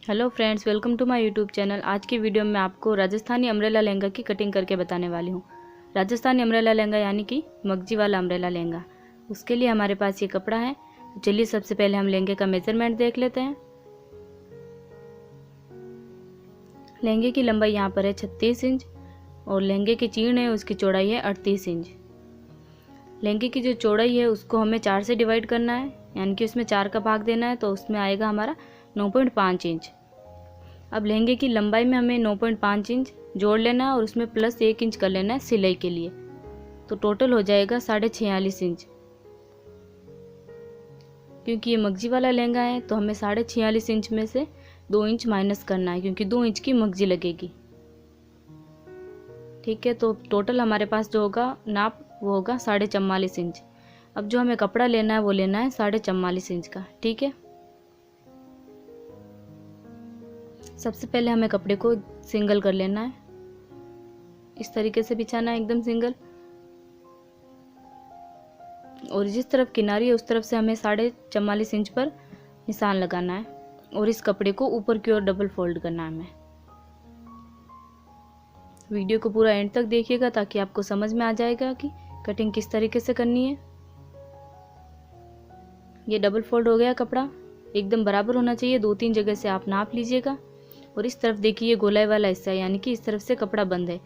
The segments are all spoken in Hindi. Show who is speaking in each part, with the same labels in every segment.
Speaker 1: Hello friends, welcome to my YouTube channel. आज की वीडियो में मैं आपको राजस्थानी अम्ब्रेला लहंगा की कटिंग करके बताने वाली हूँ। राजस्थानी अम्ब्रेला लहंगा यानी कि मगजी वाला अम्ब्रेला लहंगा। उसके लिए हमारे पास ये कपड़ा है। तो चलिए सबसे पहले हम लहंगे का मेजरमेंट देख लेते हैं। लहंगे की लंबाई यहाँ पर है 36 इंच और लहंगे की चीड़ है उसकी चौड़ाई है 38 इंच। लहंगे की जो चौड़ाई है उसको हमें 4 से डिवाइड करना है, यानी कि उसमें 4 का भाग देना है, तो उसमें आएगा हमारा 9.5 इंच। अब लहंगे की लंबाई में हमें 9.5 इंच जोड़ लेना है और उसमें प्लस 1 इंच कर लेना है सिलाई के लिए, तो टोटल हो जाएगा 46.5 इंच। क्योंकि ये मगजी वाला लहंगा है तो हमें 46.5 इंच में से 2 इंच माइनस करना है, क्योंकि 2 इंच की मगजी लगेगी। ठीक है, तो टोटल हमारे पास जो होगा नाप वो होगा 44.5 इंच। अब जो हमें कपड़ा लेना है वो लेना है 44.5 इंच का। ठीक है, सबसे पहले हमें कपड़े को सिंगल कर लेना है। इस तरीके से बिछाना है एकदम सिंगल, और जिस तरफ किनारी है उस तरफ से हमें 44.5 इंच पर निशान लगाना है और इस कपड़े को ऊपर की ओर डबल फोल्ड करना है हमें। वीडियो को पूरा एंड तक देखिएगा ताकि आपको समझ में आ जाएगा कि कटिंग किस तरीके से करनी है। ये डबल फोल्ड हो गया, कपड़ा एकदम बराबर होना चाहिए, 2-3 जगह से आप नाप लीजिएगा। और इस तरफ देखिए ये गोलाई वाला हिस्सा है, यानी कि इस तरफ से कपड़ा बंद है,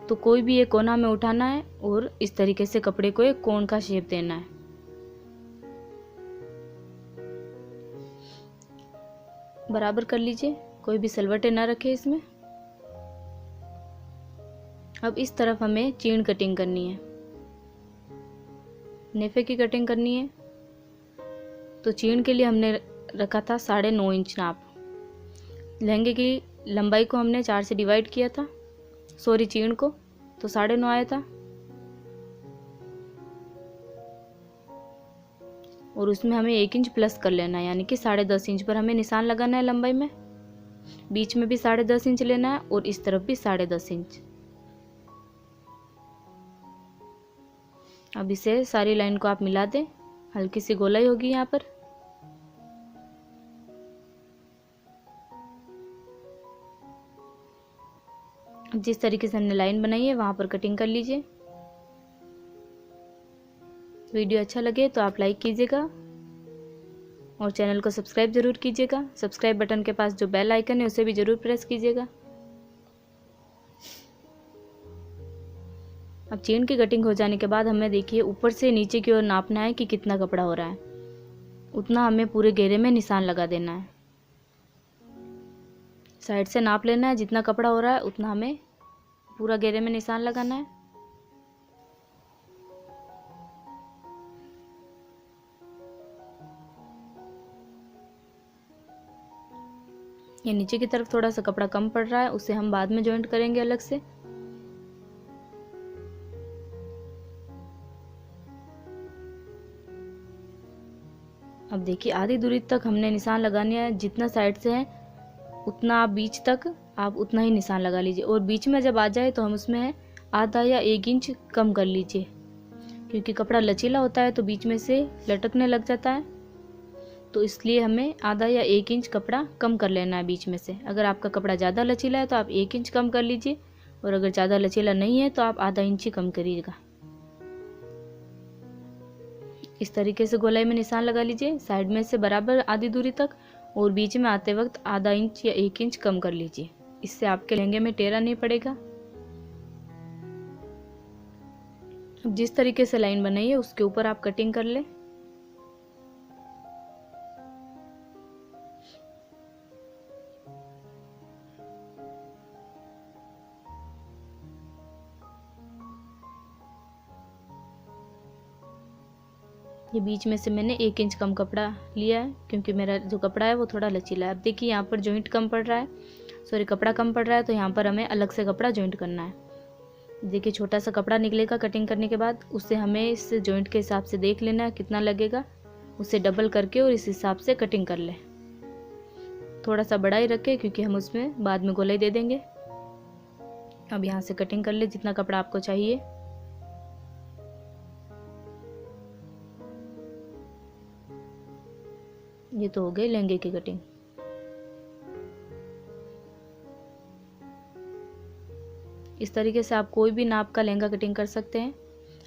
Speaker 1: तो कोई भी एक कोना में उठाना है और इस तरीके से कपड़े को एक कोण का शेप देना है। बराबर कर लीजिए, कोई भी सलवटें ना रखे इसमें। अब इस तरफ हमें चीन कटिंग करनी है, नेफे की कटिंग करनी है। तो चीन के लिए हमने रखा था 9.5 इंच नाप। लहंगे की लंबाई को हमने 4 से डिवाइड किया था, सॉरी चीन को, तो 9.5 आया था। और उसमें हमें 1 इंच प्लस कर लेना है, यानी कि 10.5 इंच पर हमें निशान लगाना है लंबाई में। बीच में भी 10.5 इंच लेना है और इस तरफ भी 10.5 इंच। अब इसे सारी लाइन को आप मिला दें, हल्की सी गोलाई होगी यहाँ पर। अब जिस तरीके से हमने लाइन बनाई है वहाँ पर कटिंग कर लीजिए। वीडियो अच्छा लगे तो आप लाइक कीजिएगा और चैनल को सब्सक्राइब जरूर कीजिएगा। सब्सक्राइब बटन के पास जो बेल आइकन है उसे भी जरूर प्रेस कीजिएगा। अब चेन की कटिंग हो जाने के बाद हमें देखिए ऊपर से नीचे की ओर नापना है कि कितना कपड़ा हो रहा है, उतना हमें पूरे घेरे में निशान लगा देना है। साइड से नाप लेना है, जितना कपड़ा हो रहा है उतना हमें पूरा घेरे में निशान लगाना है। ये नीचे की तरफ थोड़ा सा कपड़ा कम पड़ रहा है, उसे हम बाद में जॉइंट करेंगे अलग से। अब देखिए आधी दूरी तक हमने निशान लगाने हैं, जितना साइड से है उतना आप बीच तक आप उतना ही निशान लगा लीजिए। और बीच में जब आ जाए तो हम उसमें आधा या 1 इंच कम कर लीजिए, क्योंकि कपड़ा लचीला होता है तो बीच में से लटकने लग जाता है, तो इसलिए हमें आधा या 1 इंच कपड़ा कम कर लेना है बीच में से। अगर आपका कपड़ा ज़्यादा लचीला है तो आप 1 इंच कम कर लीजिए, और अगर ज़्यादा लचीला नहीं है तो आप आधा इंच ही कम करिएगा। इस तरीके से गोलाई में निशान लगा लीजिए, साइड में से बराबर आधी दूरी तक, और बीच में आते वक्त आधा इंच या 1 इंच कम कर लीजिए। इससे आपके लहंगे में टेढ़ा नहीं पड़ेगा। अब जिस तरीके से लाइन बनाई है उसके ऊपर आप कटिंग कर ले। ये बीच में से मैंने 1 इंच कम कपड़ा लिया है, क्योंकि मेरा जो कपड़ा है वो थोड़ा लचीला है। अब देखिए यहाँ पर जॉइंट कम पड़ रहा है, सॉरी कपड़ा कम पड़ रहा है, तो यहाँ पर हमें अलग से कपड़ा जॉइंट करना है। देखिए छोटा सा कपड़ा निकलेगा कटिंग करने के बाद, उससे हमें इस जॉइंट के हिसाब से देख लेना है कितना लगेगा, उसे डबल करके और इस हिसाब से कटिंग कर ले। थोड़ा सा बड़ा ही रखें क्योंकि हम उसमें बाद में गोलाई दे देंगे। अब यहाँ से कटिंग कर ले जितना कपड़ा आपको चाहिए। ये तो हो गई लहंगे की कटिंग। इस तरीके से आप कोई भी नाप का लहंगा कटिंग कर सकते हैं।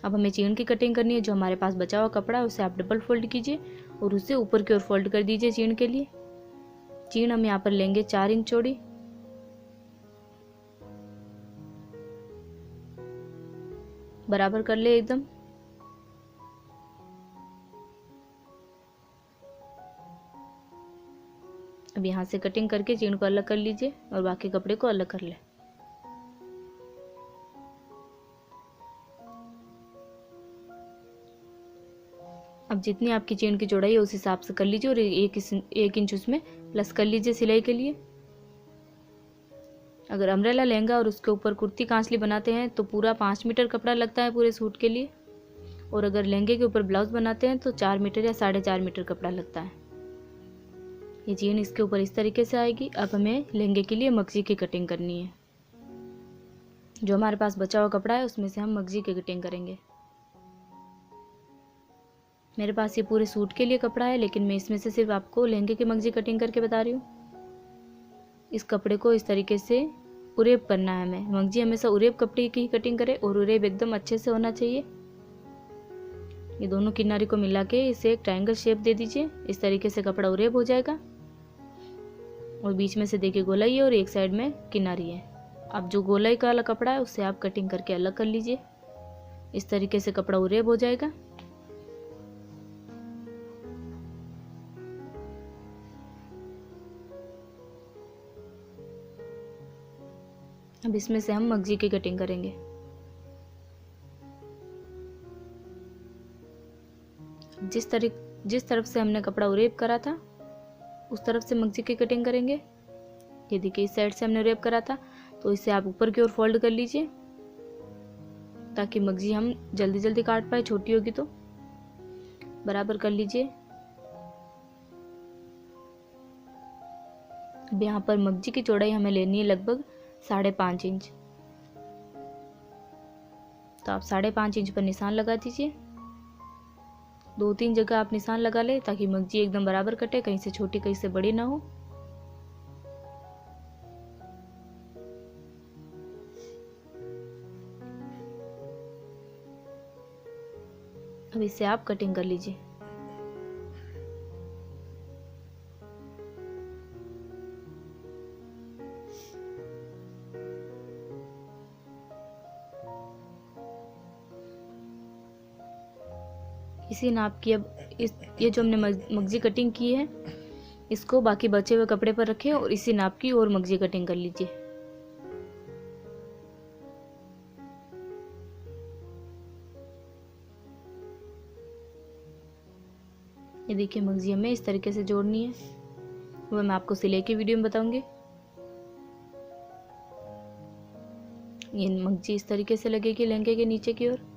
Speaker 1: अब हमें चीन की कटिंग करनी है। जो हमारे पास बचा हुआ कपड़ा है उसे आप डबल फोल्ड कीजिए और उसे ऊपर की ओर फोल्ड कर दीजिए चीन के लिए। चीन हम यहाँ पर लेंगे 4 इंच चौड़ी। बराबर कर ले एकदम। अब यहाँ से कटिंग करके चीन को अलग कर लीजिए और बाकी कपड़े को अलग कर ले। अब जितनी आपकी चेन की चौड़ाई है उस हिसाब से कर लीजिए और 1 इंच उसमें प्लस कर लीजिए सिलाई के लिए। अगर अम्ब्रेला लहंगा और उसके ऊपर कुर्ती कांचली बनाते हैं तो पूरा 5 मीटर कपड़ा लगता है पूरे सूट के लिए, और अगर लहंगे के ऊपर ब्लाउज बनाते हैं तो 4 मीटर या 4.5 मीटर कपड़ा लगता है। ये चेन इसके ऊपर इस तरीके से आएगी। अब हमें लहंगे के लिए मगजी की कटिंग करनी है। जो हमारे पास बचा हुआ कपड़ा है उसमें से हम मगजी की कटिंग करेंगे। मेरे पास ये पूरे सूट के लिए कपड़ा है, लेकिन मैं इसमें से सिर्फ आपको लहंगे की मगजी कटिंग करके बता रही हूँ। इस कपड़े को इस तरीके से उरेब करना है हमें। मगजी हमेशा उरेब कपड़े की कटिंग करें और उरेब एकदम अच्छे से होना चाहिए। ये दोनों किनारे को मिला के इसे एक ट्रायंगल शेप दे दीजिए। इस तरीके से कपड़ा उरेब हो जाएगा और बीच में से देखिए गोलाई है और एक साइड में किनारी है। अब जो गोलाई का वाला कपड़ा है उससे आप कटिंग करके अलग कर लीजिए। इस तरीके से कपड़ा उरेब हो जाएगा। अब इसमें से हम मगजी की कटिंग करेंगे। जिस तरफ से हमने कपड़ा उरेब करा था उस तरफ से मगजी की कटिंग करेंगे। ये देखिए इस साइड से हमने उरेब करा था तो इसे आप ऊपर की ओर फोल्ड कर लीजिए ताकि मगजी हम जल्दी जल्दी काट पाए। छोटी होगी तो बराबर कर लीजिए। अब यहाँ पर मगजी की चौड़ाई हमें लेनी है लगभग 5.5 इंच। तो आप 5.5 इंच पर निशान लगा दीजिए। 2-3 जगह आप निशान लगा ले ताकि मगजी एकदम बराबर कटे, कहीं से छोटी कहीं से बड़ी ना हो। अब इससे आप कटिंग कर लीजिए। इसी नाप की अब ये जो हमने मगजी कटिंग की है इसको बाकी बचे हुए कपड़े पर रखें और इसी नाप की और मगजी कटिंग कर लीजिए। ये देखिए मगजी हमें इस तरीके से जोड़नी है, वो मैं आपको सिलाई की वीडियो में बताऊंगी। ये मगजी इस तरीके से लगेगी लहंगे के नीचे की ओर।